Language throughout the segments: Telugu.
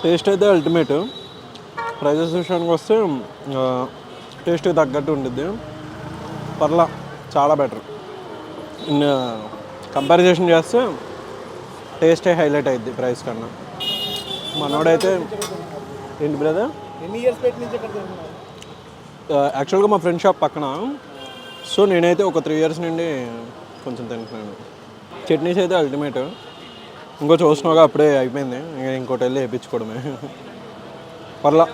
టేస్ట్ అయితే అల్టిమేట్. ప్రైజెస్ విషయానికి వస్తే టేస్ట్కి తగ్గట్టు ఉంటుంది. పర్లా చాలా బెటర్. కంపారిజేషన్ చేస్తే టేస్టే హైలైట్ అయింది ప్రైస్ కన్నా. మనోడైతే ఏంటి బ్రదర్, యాక్చువల్గా మా ఫ్రెండ్ షాప్ పక్కన. సో నేనైతే ఒక 3 years నుండి కొంచెం తింటున్నాను. చట్నీస్ అయితే అల్టిమేట్. ఇంకో చూసినాగా అప్పుడే అయిపోయింది, ఇంకోటి వెళ్ళి వేయించుకోవడమే. పర్లా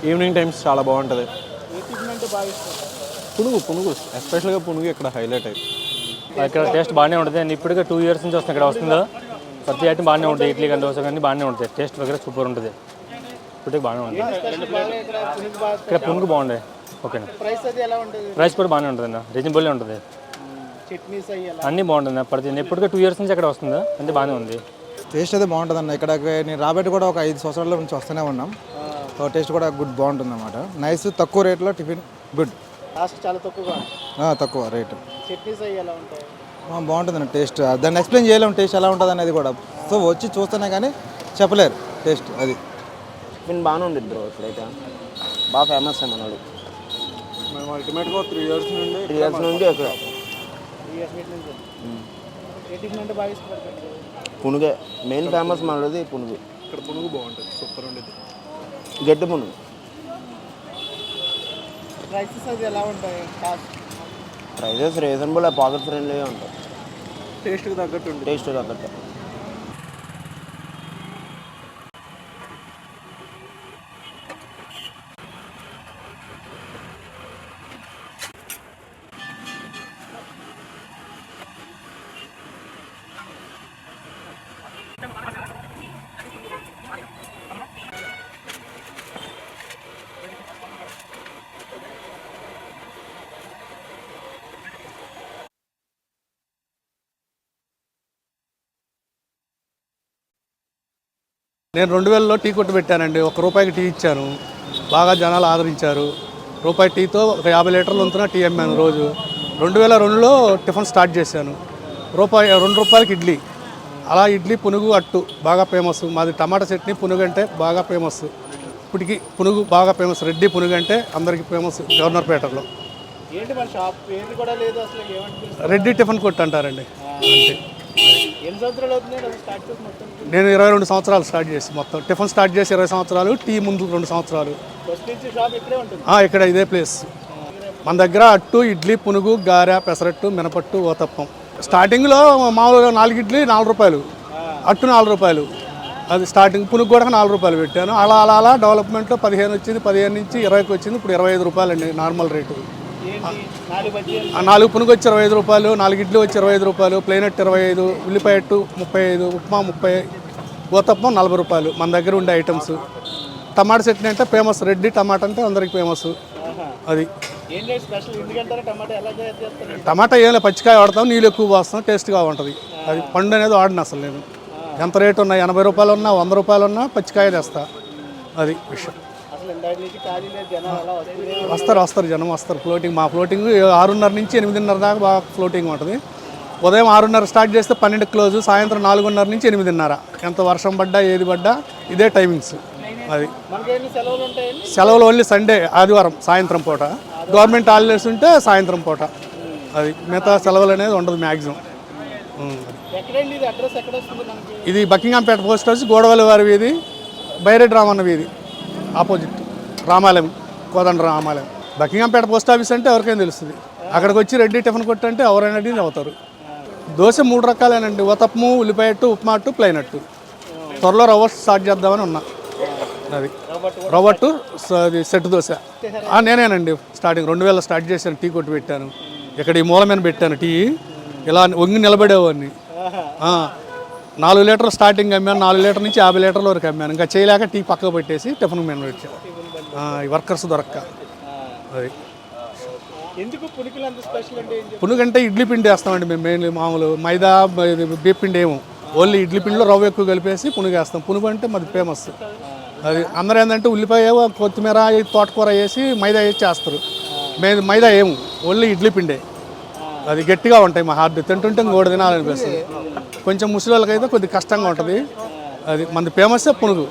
ఈవినింగ్ టైమ్స్ చాలా బాగుంటుంది. పునుగు ఎస్పెషల్గా పునుగు ఇక్కడ హైలైట్ అయ్యి. ఇక్కడ టేస్ట్ బాగానే ఉంటుంది. నేను ఇప్పటికే 2 years నుంచి వస్తాను. ఇక్కడ వస్తుందో ప్రతి ఐటమ్ బాగానే ఉంటుంది. ఇడ్లీ కానీ దోశ కానీ బాగానే ఉంటుంది. టేస్ట్ వగేరా సూపర్ ఉంటుంది. ఇప్పటికి బాగానే ఉంటుంది. ఇక్కడ పునుగు బాగుండే. ఓకేనా, ప్రైస్ కూడా బాగానే ఉంటుంది అన్న, రీజనబుల్గా ఉంటుంది. అన్నీ బాగుంటుంది. ప్రతి ఇప్పటికే 2 years నుంచి అక్కడ వస్తుందా, అంతే బాగానే ఉంది. టేస్ట్ అయితే బాగుంటుంది అన్న. ఇక్కడ నేను రాబట్టి కూడా ఒక 5 సంవత్సరాల నుంచి వస్తూనే ఉన్నాం. టేస్ట్ కూడా గుడ్ బాగుంటుంది అన్నమాట. నైస్, తక్కువ రేట్లో టిఫిన్ గుడ్. చాలా తక్కువ రేటు. బాగుంటుందండి టేస్ట్. దాన్ని ఎక్స్ప్లెయిన్ చేయలేము టేస్ట్ ఎలా ఉంటుంది అనేది కూడా. సో వచ్చి చూస్తేనే కానీ చెప్పలేరు టేస్ట్. అది టిఫిన్ బాగానే ఉంది బ్రో. ఇక్కడైతే బాగా ఫేమస్ మనోడు. మేము అల్టిమేట్గా 3 years నుండి ఇక్కడ పునుగే మెయిన్ ఫేమస్ మనది. పునుగు ఇక్కడ పునుగు బాగుంటుంది, సూపర్ ఉండేది. గట్టి పునుగు. ప్రైజెస్ రీజనబుల్, పాకెట్ ఫ్రెండ్లీగా ఉంటాయి. టేస్ట్కి తగ్గట్టు. నేను 2000లో టీ కొట్టు పెట్టానండి. ₹1 టీ ఇచ్చాను. బాగా జనాలు ఆదరించారు. రూపాయి టీతో ఒక 50 లీటర్లు వంతున టీ అమ్మాను రోజు. 2002లో టిఫిన్ స్టార్ట్ చేశాను. ₹2 ఇడ్లీ. అలా ఇడ్లీ, పునుగు, అట్టు బాగా ఫేమస్. మాది టమాటా చట్నీ, పునుగు అంటే బాగా ఫేమస్. ఇప్పటికి పునుగు బాగా ఫేమస్. రెడ్డి పునుగు అంటే అందరికీ ఫేమస్ గవర్నర్పేటలో. రెడ్డి టిఫిన్ కొట్టు అంటారండి. అంతే. నేను 22 సంవత్సరాలు స్టార్ట్ చేసి, మొత్తం టిఫిన్ స్టార్ట్ చేసి 20 సంవత్సరాలు, టీ ముందు 2 సంవత్సరాలు. ఇక్కడ ఇదే ప్లేస్. మన దగ్గర అట్టు, ఇడ్లీ, పునుగు, గారె, పెసరట్టు, మినపట్టు, ఓతప్పం. స్టార్టింగ్లో మామూలుగా 4 ఇడ్లీ ₹4, అట్టు ₹4. అది స్టార్టింగ్. పునుగు కూడా ₹4 పెట్టాను. అలా అలా అలా డెవలప్మెంట్లో 15 వచ్చింది, 15 నుంచి 20కి వచ్చింది. ఇప్పుడు ₹25 అండి నార్మల్ రేటు. 4 పునుగు వచ్చి ₹25, 4 ఇడ్లీ వచ్చి ₹25, ప్లెయిన్ అట్టు 25, ఉల్లిపాయ అట్టు 35, ఉప్మా 30, ఊతప్పం ₹40 మన దగ్గర ఉండే ఐటమ్స్. టమాటా చట్నీ అంటే ఫేమస్. రెడ్డి టమాటా అంటే అందరికి ఫేమస్. అది టమాటా ఏం లేదు, పచ్చికాయ వాడతాం, నీళ్ళు ఎక్కువ పోస్తాం, టేస్ట్గా ఉంటుంది. అది పండు అనేది వాడిన అసలు నేను. ఎంత రేటు ఉన్నా, ₹80 ఉన్నా, ₹100 ఉన్నా పచ్చికాయ తెస్తా. అది విషయం. వస్తారు జనం వస్తారు. ఫ్లోటింగ్, మా ఫ్లోటింగ్ 6:30 నుంచి 8:30 దాకా బాగా ఫ్లోటింగ్ ఉంటుంది. ఉదయం 6:30 స్టార్ట్ చేస్తే 12 క్లోజ్. సాయంత్రం 4:30 నుంచి 8:30. ఎంత వర్షం పడ్డా ఏది పడ్డా ఇదే టైమింగ్స్. అది సెలవులు ఓన్లీ సండే, ఆదివారం సాయంత్రం పూట. గవర్నమెంట్ హాలిడేస్ ఉంటే సాయంత్రం పూట. అది మిగతా సెలవులు అనేది ఉండదు మ్యాక్సిమం. ఇది బకింగ్హాంపేట పోస్ట్ ఆఫీస్, గోడవల్లి వారి వీధి, బైరెడ్డి రామన్న వీధి ఆపోజిట్ రామాలయం, కోదండ రామాలయం. బకింగ్హాంపేట పోస్ట్ ఆఫీస్ అంటే ఎవరికైనా తెలుస్తుంది. అక్కడికి వచ్చి రెడ్డి టిఫిన్ కొట్టు అంటే ఎవరైనా అవుతారు. దోశ 3 రకాలేనండి. ఉతప్పము, ఉల్లిపాయ అట్టు, ఉప్మా అట్టు, ప్లెయిన్ అట్టు. త్వరలో రవ్వ స్టార్ట్ చేద్దామని ఉన్నా. అది రవ్వట్టు, అది సెట్ దోశ నేనేనండి. స్టార్టింగ్ 2000 స్టార్ట్ చేశాను. టీ కొట్టు పెట్టాను. ఇక్కడ ఈ మూల మీద పెట్టాను టీ. ఇలా వంగి నిలబడేవాడిని. 4 లీటర్లు స్టార్టింగ్ అమ్మాను. 4 లీటర్ నుంచి 50 లీటర్ల వరకు అమ్మాను. ఇంకా చేయలేక టీ పక్కకు పెట్టేసి టిఫిన్ మీద పెట్టాను. ఈ వర్కర్స్ దొరక్క. అది పునుగంటే ఇడ్లీ పిండి వేస్తామండి మేము. మెయిన్లీ మామూలు మైదా, బియ్య పిండి ఏమో, ఓన్లీ ఇడ్లీ పిండిలో రవ్వ ఎక్కువ కలిపేసి పునుగు వేస్తాం. పునుగు అంటే మాది ఫేమస్. అది అందరూ ఏంటంటే ఉల్లిపాయ, కొత్తిమీర, తోటకూర వేసి మైదా వేసి చేస్తారు. మేము మైదా ఏము, ఓన్లీ ఇడ్లీ పిండే. అది గట్టిగా ఉంటాయి. మా హార్డ్ తింటుంటే ఇంకోటి తినాలనిపిస్తుంది. కొంచెం ముసలి వాళ్ళకైతే కొద్దిగా కష్టంగా ఉంటుంది. అది మనది ఫేమస్ పునుగు.